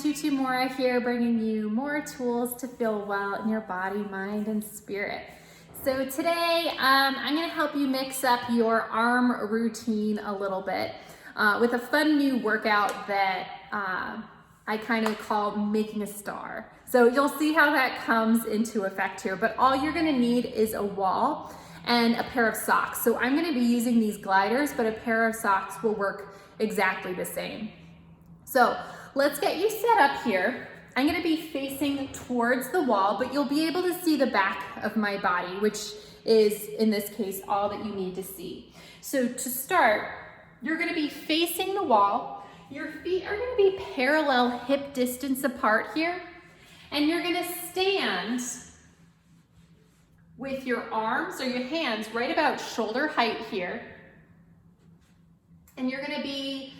Tutu Mora here, bringing you more tools to feel well in your body, mind, and spirit. So today, I'm gonna help you mix up your arm routine a little bit with a fun new workout that I kind of call making a star. So you'll see how that comes into effect here, but all you're gonna need is a wall and a pair of socks. So I'm gonna be using these gliders, but a pair of socks will work exactly the same. So let's get you set up here. I'm gonna be facing towards the wall, but you'll be able to see the back of my body, which is, in this case, all that you need to see. So to start, you're gonna be facing the wall. Your feet are gonna be parallel hip distance apart here, and you're gonna stand with your arms or your hands right about shoulder height here. And you're gonna be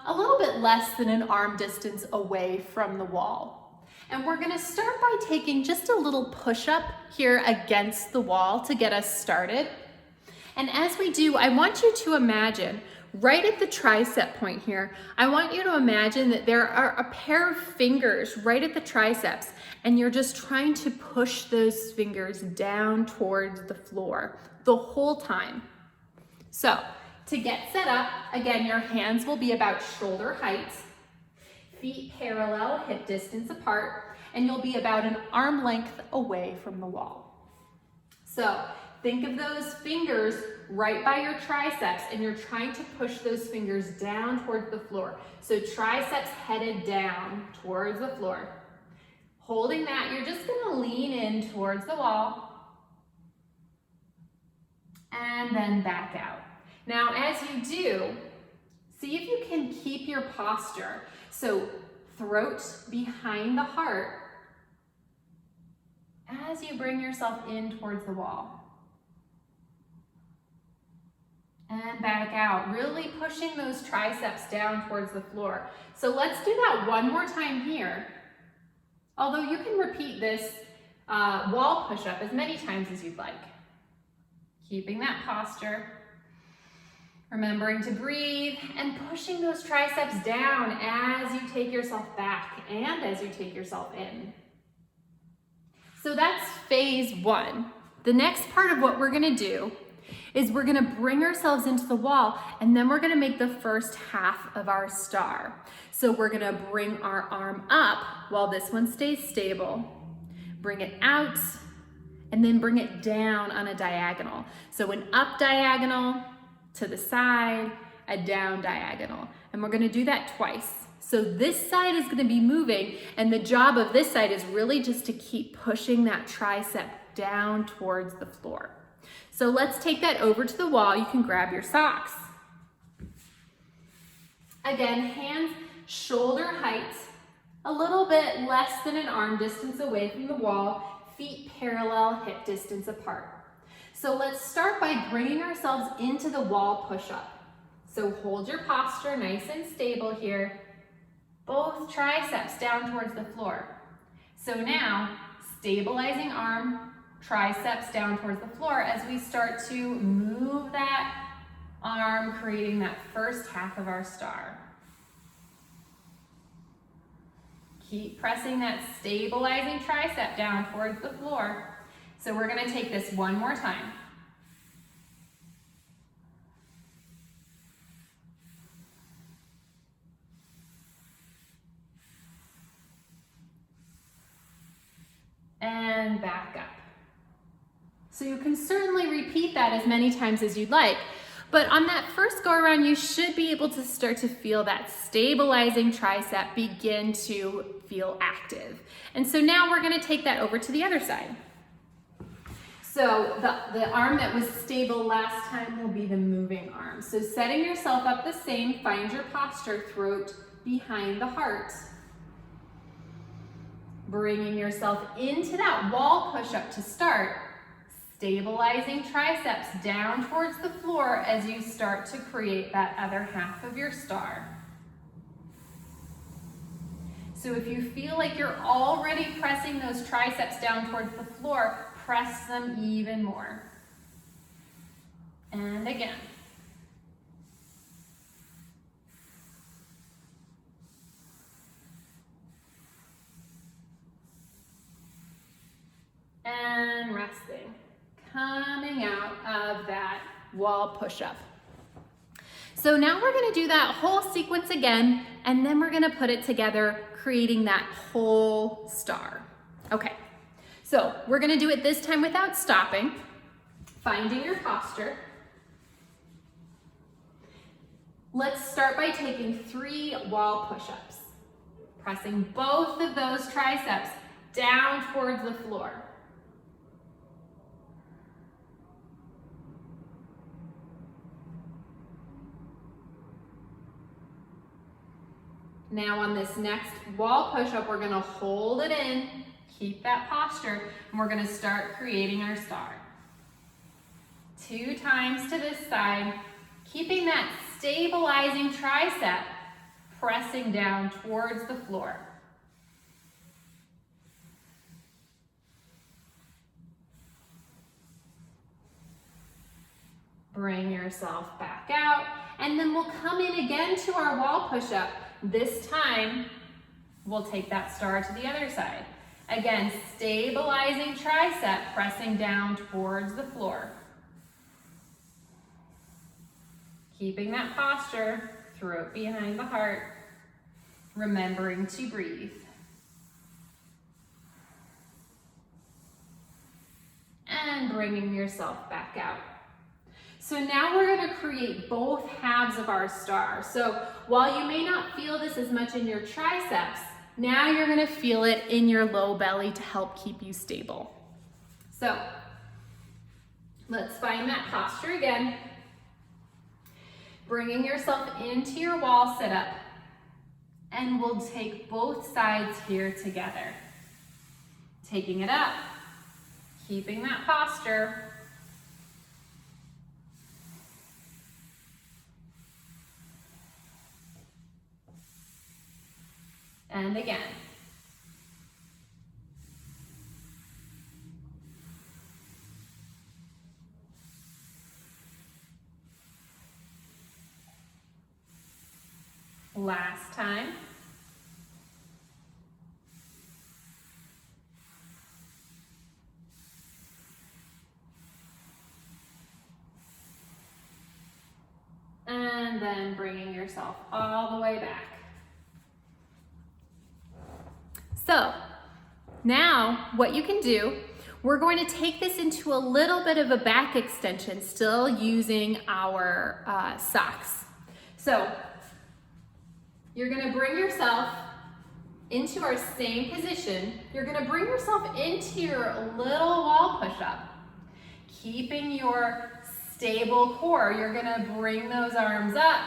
a little bit less than an arm distance away from the wall. And we're gonna start by taking just a little push-up here against the wall to get us started. And as we do, I want you to imagine, right at the tricep point here, I want you to imagine that there are a pair of fingers right at the triceps, and you're just trying to push those fingers down towards the floor the whole time. So, to get set up, again, your hands will be about shoulder height, feet parallel, hip distance apart, and you'll be about an arm length away from the wall. So think of those fingers right by your triceps, and you're trying to push those fingers down towards the floor. So triceps headed down towards the floor. Holding that, you're just gonna lean in towards the wall and then back out. Now, as you do, see if you can keep your posture. So throat behind the heart as you bring yourself in towards the wall. And back out, really pushing those triceps down towards the floor. So let's do that one more time here. Although you can repeat this wall push-up as many times as you'd like. Keeping that posture. Remembering to breathe and pushing those triceps down as you take yourself back and as you take yourself in. So that's phase one. The next part of what we're gonna do is we're gonna bring ourselves into the wall, and then we're gonna make the first half of our star. So we're gonna bring our arm up while this one stays stable, bring it out, and then bring it down on a diagonal. So an up diagonal, to the side, a down diagonal. And we're gonna do that twice. So this side is gonna be moving, and the job of this side is really just to keep pushing that tricep down towards the floor. So let's take that over to the wall. You can grab your socks. Again, hands shoulder height, a little bit less than an arm distance away from the wall, feet parallel, hip distance apart. So let's start by bringing ourselves into the wall push-up. So hold your posture nice and stable here. Both triceps down towards the floor. So now, stabilizing arm, triceps down towards the floor as we start to move that arm, creating that first half of our star. Keep pressing that stabilizing tricep down towards the floor. So we're gonna take this one more time. And back up. So you can certainly repeat that as many times as you'd like, but on that first go around, you should be able to start to feel that stabilizing tricep begin to feel active. And so now we're gonna take that over to the other side. So the arm that was stable last time will be the moving arm. So setting yourself up the same, find your posture, throat behind the heart. Bringing yourself into that wall push-up to start. Stabilizing triceps down towards the floor as you start to create that other half of your star. So if you feel like you're already pressing those triceps down towards the floor, press them even more. And again. resting, coming out of that wall push-up. So now we're gonna do that whole sequence again, and then we're gonna put it together, creating that whole star. Okay, so we're gonna do it this time without stopping, finding your posture. Let's start by taking 3 wall push-ups, pressing both of those triceps down towards the floor. Now on this next wall push-up, we're gonna hold it in, keep that posture, and we're gonna start creating our star. 2 times to this side, keeping that stabilizing tricep pressing down towards the floor. Bring yourself back out, and then we'll come in again to our wall push-up. This time, we'll take that star to the other side. Again, stabilizing tricep, pressing down towards the floor. Keeping that posture, throat behind the heart, remembering to breathe. And bringing yourself back out. So now we're going to create both halves of our star. So while you may not feel this as much in your triceps, now you're going to feel it in your low belly to help keep you stable. So let's find that posture again. Bringing yourself into your wall sit-up. And we'll take both sides here together. Taking it up, keeping that posture. And again. Last time. And then bringing yourself all the way back. So now what you can do, we're going to take this into a little bit of a back extension, still using our socks. So you're going to bring yourself into our same position. You're going to bring yourself into your little wall push-up, keeping your stable core. You're going to bring those arms up,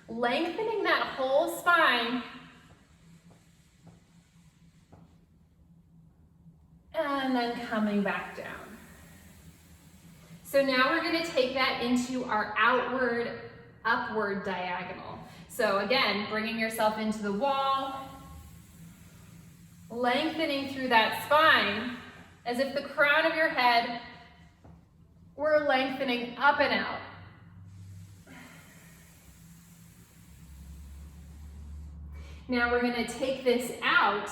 lengthening that whole spine. And then coming back down. So now we're going to take that into our outward, upward diagonal. So again, bringing yourself into the wall, lengthening through that spine as if the crown of your head were lengthening up and out. Now we're going to take this out.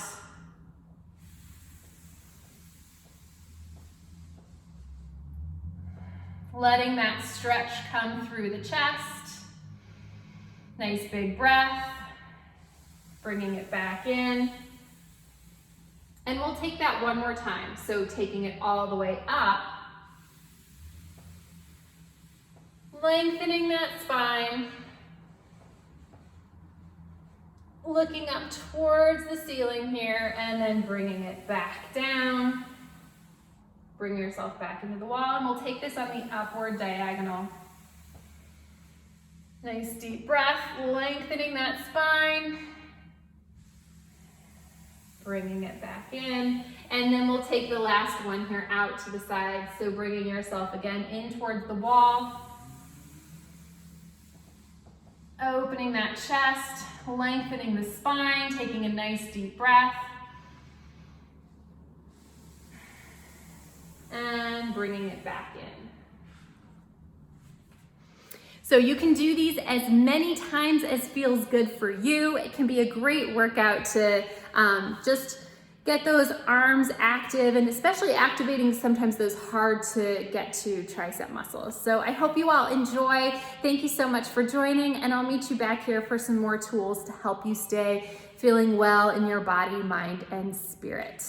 Letting that stretch come through the chest. Nice big breath. Bringing it back in. And we'll take that one more time. So taking it all the way up. Lengthening that spine. Looking up towards the ceiling here and then bringing it back down. Bring yourself back into the wall, and we'll take this on the upward diagonal. Nice deep breath, lengthening that spine. Bringing it back in, and then we'll take the last one here out to the side. So bringing yourself again in towards the wall. Opening that chest, lengthening the spine, taking a nice deep breath. And bringing it back in. So you can do these as many times as feels good for you. It can be a great workout to just get those arms active, and especially activating sometimes those hard to get to tricep muscles. So I hope you all enjoy. Thank you so much for joining, and I'll meet you back here for some more tools to help you stay feeling well in your body, mind, and spirit.